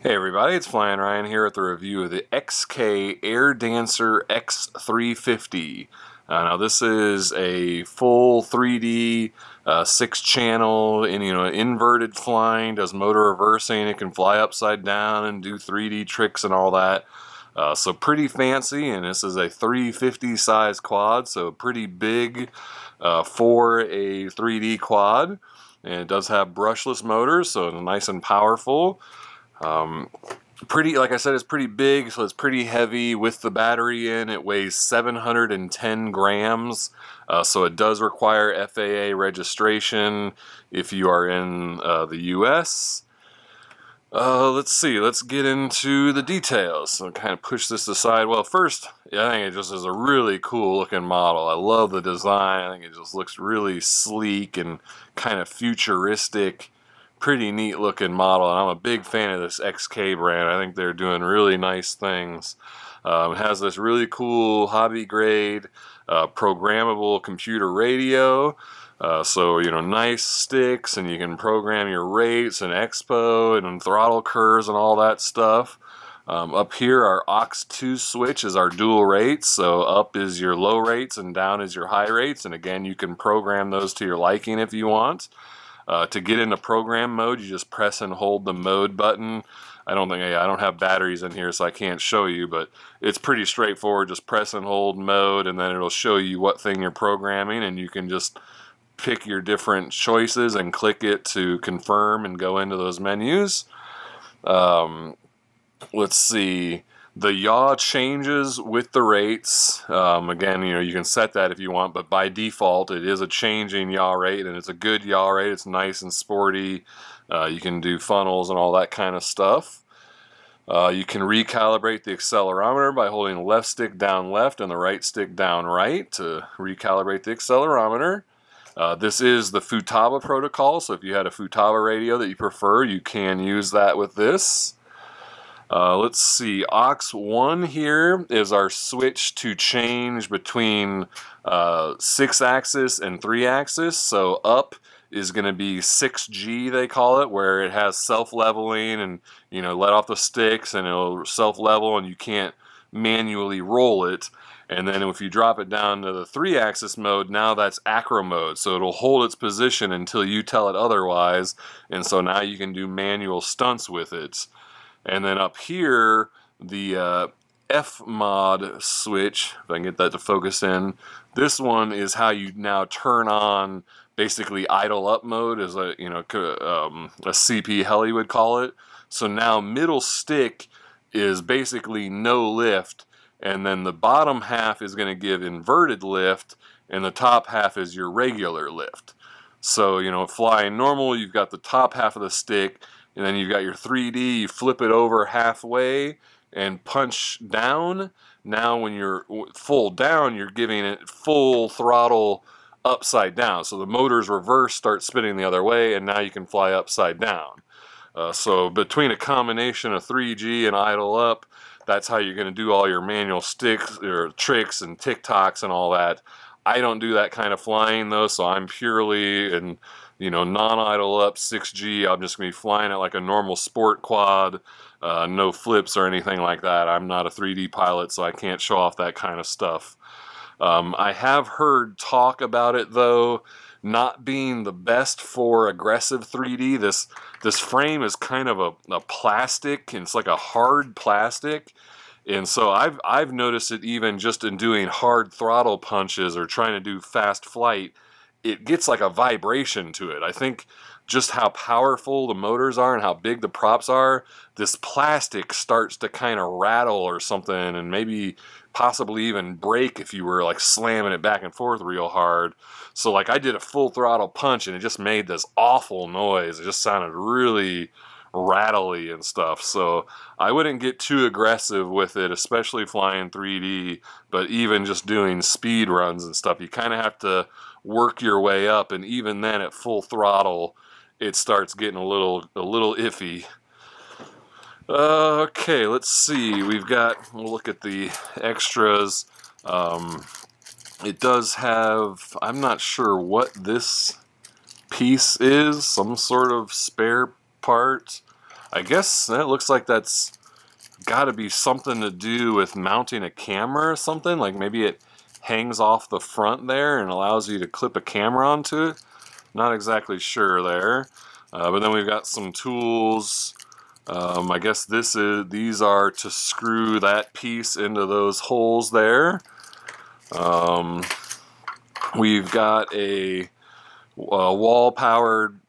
Hey everybody, it's Flyin Ryan here with a review of the XK Air Dancer X350. Now this is a full 3D 6-channel and inverted flying, does motor reversing, it can fly upside down and do 3D tricks and all that. So pretty fancy, and this is a 350 size quad, so pretty big for a 3D quad. And it does have brushless motors, so it's nice and powerful. Like I said, it's pretty big, so it's pretty heavy. With the battery in, it weighs 710 grams, so it does require FAA registration if you are in the US. Let's see, let's get into the details. So kind of push this aside. Well, first, I think it just is a really cool looking model. I love the design. I think it just looks really sleek and kind of futuristic. Pretty neat looking model, and I'm a big fan of this XK brand. I think they're doing really nice things. It has this really cool hobby grade programmable computer radio. So nice sticks, and you can program your rates and expo and throttle curves and all that stuff. Up here, our aux2 switch is our dual rates. So up is your low rates and down is your high rates, and again, you can program those to your liking if you want. To get into program mode, you just press and hold the mode button. I don't have batteries in here, so I can't show you, but it's pretty straightforward. Just press and hold mode, and then it'll show you what thing you're programming, and you can just pick your different choices and click it to confirm and go into those menus. Let's see. The yaw changes with the rates. Again, you can set that if you want, but by default it is a changing yaw rate, and it's a good yaw rate. It's nice and sporty. You can do funnels and all that kind of stuff. You can recalibrate the accelerometer by holding the left stick down left and the right stick down right to recalibrate the accelerometer. This is the Futaba protocol, so if you had a Futaba radio that you prefer, you can use that with this. Let's see, aux1 here is our switch to change between 6-axis and 3-axis. So up is going to be 6G, they call it, where it has self-leveling and let off the sticks and it'll self-level and you can't manually roll it. And then if you drop it down to the 3-axis mode, now that's acro mode, so it'll hold its position until you tell it otherwise, and so now you can do manual stunts with it. And then up here, the F mod switch, if I can get that to focus in, this one is how you now turn on basically idle up mode, as a CP heli would call it. So now middle stick is basically no lift, and then the bottom half is going to give inverted lift, and the top half is your regular lift. So flying normal, you've got the top half of the stick, and then you've got your 3D, you flip it over halfway and punch down. Now when you're full down, you're giving it full throttle upside down. So the motor's reverse starts spinning the other way, and now you can fly upside down. So between a combination of 3G and idle up, that's how you're going to do all your manual sticks or tricks and TikToks and all that. I don't do that kind of flying though, so I'm purely in non-idle up 6G. I'm just going to be flying it like a normal sport quad, no flips or anything like that. I'm not a 3D pilot, so I can't show off that kind of stuff. I have heard talk about it though not being the best for aggressive 3D. This frame is kind of a plastic, and it's like a hard plastic. And so I've noticed it even just in doing hard throttle punches or trying to do fast flight, it gets like a vibration to it. I think just how powerful the motors are and how big the props are, this plastic starts to kind of rattle or something, and maybe possibly even break if you were like slamming it back and forth real hard. So like I did a full throttle punch and it just made this awful noise. It just sounded really rattly and stuff. So I wouldn't get too aggressive with it, especially flying 3D, but even just doing speed runs and stuff, you kind of have to work your way up, and even then at full throttle it starts getting a little iffy. Okay, let's see. We'll look at the extras. It does have, I'm not sure what this piece is, some sort of spare part. I guess it looks like that's got to be something to do with mounting a camera or something. Like maybe it hangs off the front there and allows you to clip a camera onto it. Not exactly sure there. But then we've got some tools. I guess these are to screw that piece into those holes there. We've got a wall-powered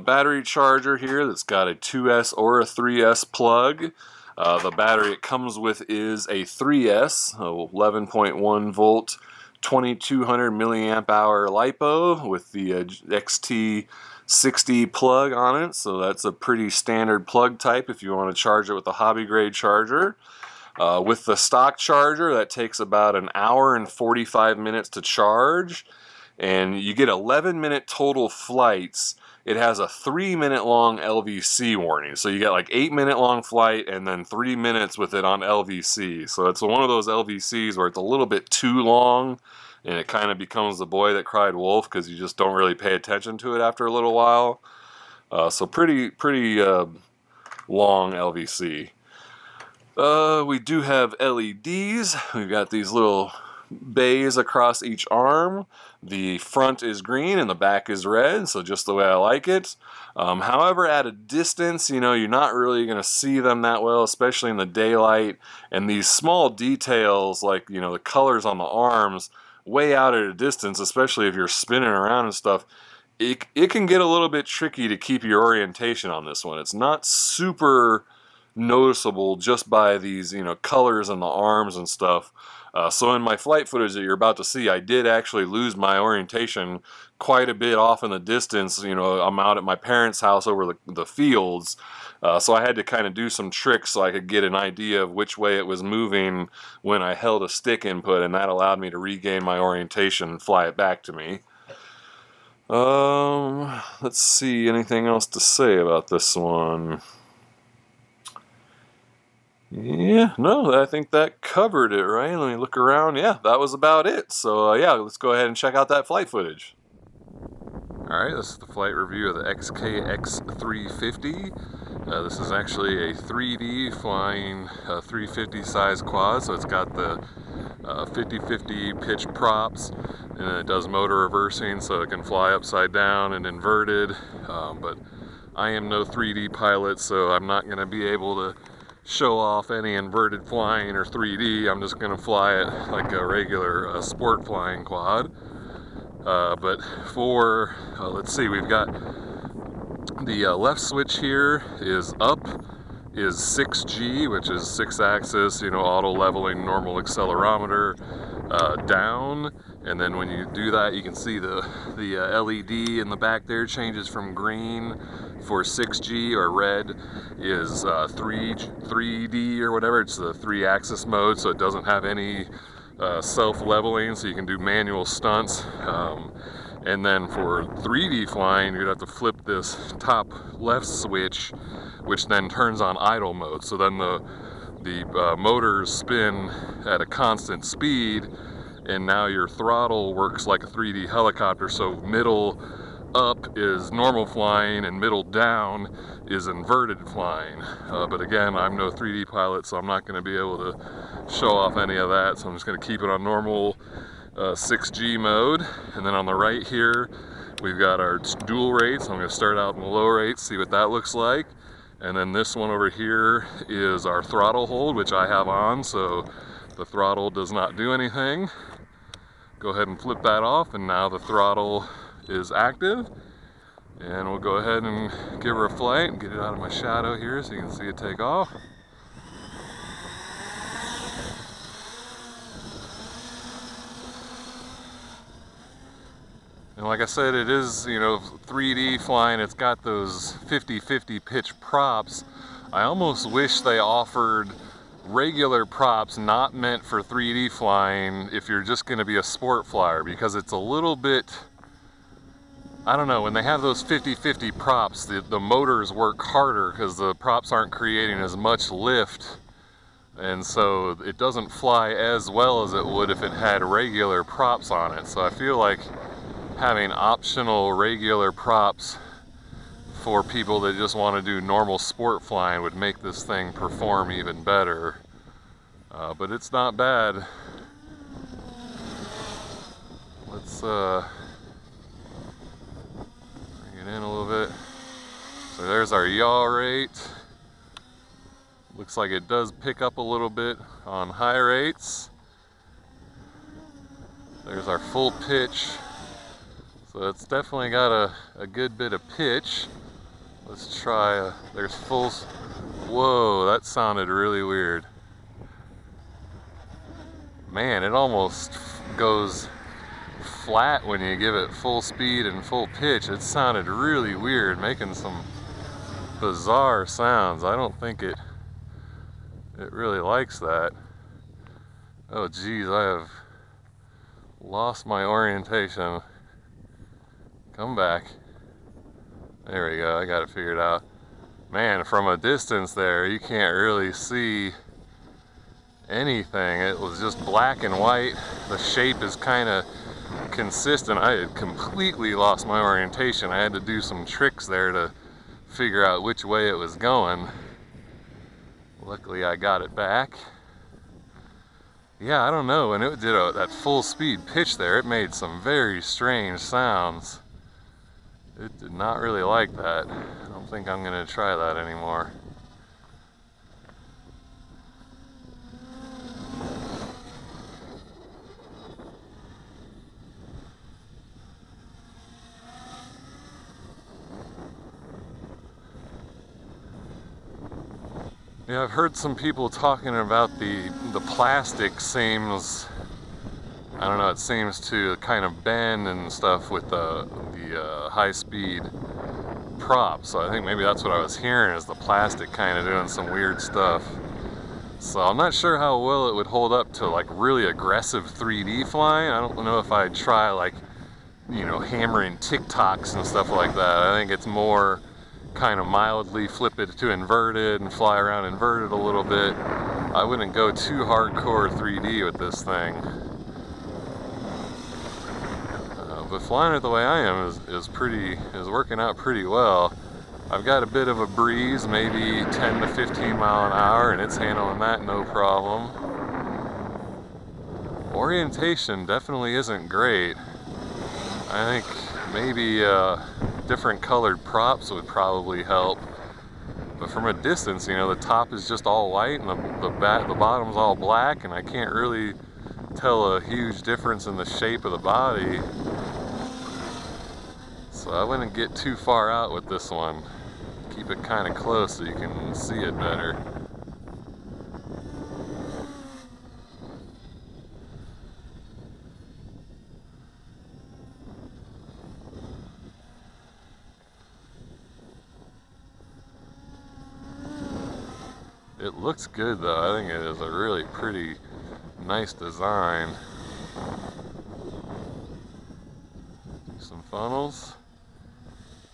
battery charger here that's got a 2S or a 3S plug. The battery it comes with is a 3S, 11.1 volt, 2200 milliamp hour LiPo with the X350 plug on it. So that's a pretty standard plug type if you want to charge it with a hobby grade charger. With the stock charger, that takes about an hour and 45 minutes to charge, and you get 11-minute total flights. It has a 3-minute long LVC warning, so you get like 8-minute long flight and then 3 minutes with it on LVC. So it's one of those LVCs where it's a little bit too long, and it kind of becomes the boy that cried wolf because you just don't really pay attention to it after a little while. So pretty long LVC. We do have LEDs. We've got these little bays across each arm. The front is green and the back is red, so just the way I like it. However, at a distance, you know, you're not really going to see them that well, especially in the daylight. And these small details, like, you know, the colors on the arms, way out at a distance, especially if you're spinning around and stuff, it can get a little bit tricky to keep your orientation on this one. It's not super noticeable just by these, you know, colors on the arms and stuff. So in my flight footage that you're about to see, I did actually lose my orientation quite a bit off in the distance. You know, I'm out at my parents' house over the fields, so I had to kind of do some tricks so I could get an idea of which way it was moving when I held a stick input, and that allowed me to regain my orientation and fly it back to me. Let's see, anything else to say about this one? Yeah, no, I think that covered it, right? Let me look around. Yeah, that was about it. So yeah, let's go ahead and check out that flight footage. Alright, this is the flight review of the X350. This is actually a 3D flying 350 size quad, so it's got the 50-50 pitch props, and it does motor reversing, so it can fly upside down and inverted. But I am no 3D pilot, so I'm not going to be able to show off any inverted flying or 3D. I'm just going to fly it like a regular sport flying quad. But for, let's see, we've got the left switch here is up, is 6G, which is 6-axis, you know, auto leveling normal accelerometer. Down, and then when you do that, you can see the LED in the back there changes from green for 6G, or red is 3D or whatever. It's the 3-axis mode, so it doesn't have any self-leveling, so you can do manual stunts. And then for 3D flying, you'd have to flip this top left switch, which then turns on idle mode. So then the motors spin at a constant speed, and now your throttle works like a 3D helicopter. So middle up is normal flying and middle down is inverted flying. But again, I'm no 3D pilot, so I'm not going to be able to show off any of that, so I'm just going to keep it on normal 6G mode. And then on the right here, we've got our dual rates. I'm going to start out in the low rates, see what that looks like. And then this one over here is our throttle hold, which I have on, so the throttle does not do anything. Go ahead and flip that off, and now the throttle is active. And we'll go ahead and give her a flight and get it out of my shadow here so you can see it take off. And like I said, it is, you know, 3D flying. It's got those 50-50 pitch props. I almost wish they offered regular props not meant for 3D flying if you're just going to be a sport flyer, because it's a little bit, I don't know, when they have those 50-50 props, the motors work harder because the props aren't creating as much lift, and so it doesn't fly as well as it would if it had regular props on it. So I feel like having optional regular props for people that just want to do normal sport flying would make this thing perform even better. But it's not bad. Let's bring it in a little bit. So there's our yaw rate. Looks like it does pick up a little bit on high rates. There's our full pitch. So it's definitely got a good bit of pitch. Let's try, there's full, whoa, that sounded really weird. Man, it almost goes flat when you give it full speed and full pitch. It sounded really weird, making some bizarre sounds. I don't think it really likes that. Oh geez, I have lost my orientation. Come back. There we go, I got it figured out. Man, from a distance there, you can't really see anything. It was just black and white. The shape is kind of consistent. I had completely lost my orientation. I had to do some tricks there to figure out which way it was going. Luckily I got it back. Yeah, I don't know, when it did that full speed pitch there, it made some very strange sounds. It did not really like that. I don't think I'm going to try that anymore. Yeah, I've heard some people talking about the plastic seems, I don't know, it seems to kind of bend and stuff with the high-speed prop. So I think maybe that's what I was hearing, is the plastic kind of doing some weird stuff. So I'm not sure how well it would hold up to like really aggressive 3D flying. I don't know if I'd try like, you know, hammering TikToks and stuff like that. I think it's more kind of mildly flip it to inverted and fly around inverted a little bit. I wouldn't go too hardcore 3D with this thing. But flying it the way I am is working out pretty well. I've got a bit of a breeze, maybe 10 to 15 mile an hour, and it's handling that no problem. Orientation definitely isn't great. I think maybe different colored props would probably help. But from a distance, you know, the top is just all white and the bottom's all black, and I can't really tell a huge difference in the shape of the body. So I wouldn't get too far out with this one. Keep it kind of close so you can see it better. It looks good though. I think it is a really pretty nice design. Do some funnels.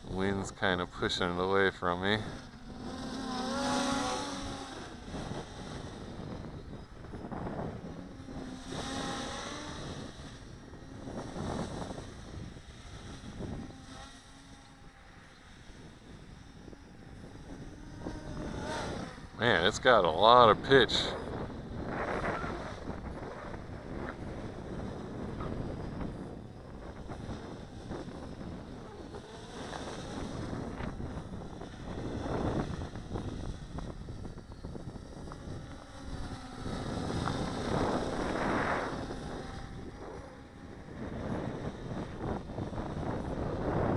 Wind's kind of pushing it away from me. Man, it's got a lot of pitch.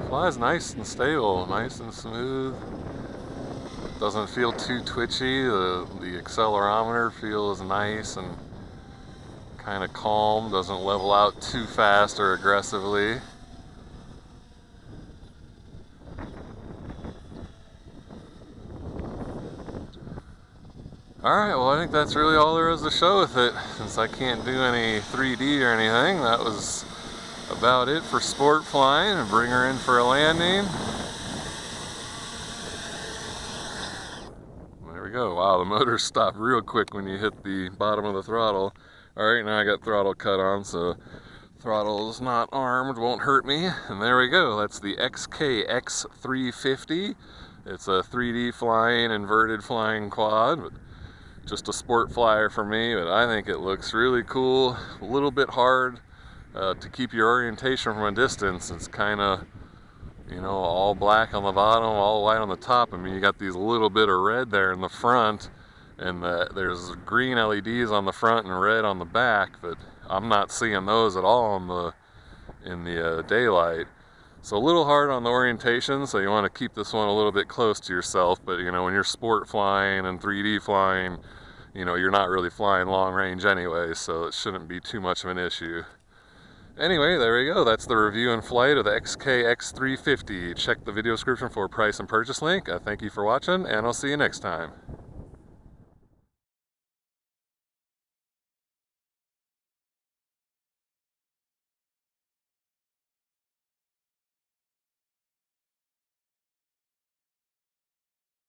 Flies nice and stable, nice and smooth. Doesn't feel too twitchy. The accelerometer feels nice and kind of calm. Doesn't level out too fast or aggressively. Alright, well I think that's really all there is to show with it. Since I can't do any 3D or anything, that was about it for sport flying, and bring her in for a landing. There we go. Wow, the motor stopped real quick when you hit the bottom of the throttle. Alright, now I got throttle cut on, so Throttle's not armed, won't hurt me. And there we go, that's the X350. It's a 3D flying, inverted flying quad, but just a sport flyer for me, but I think it looks really cool. A little bit hard to keep your orientation from a distance. It's kind of, you know, all black on the bottom, all white on the top. I mean, you got these little bit of red there in the front, and there's green LEDs on the front and red on the back, but I'm not seeing those at all in the daylight. So a little hard on the orientation, so you want to keep this one a little bit close to yourself. But you know, when you're sport flying and 3D flying, you know, you're not really flying long range anyway, so it shouldn't be too much of an issue. Anyway, there we go. That's the review and flight of the X350. Check the video description for price and purchase link. Thank you for watching, and I'll see you next time.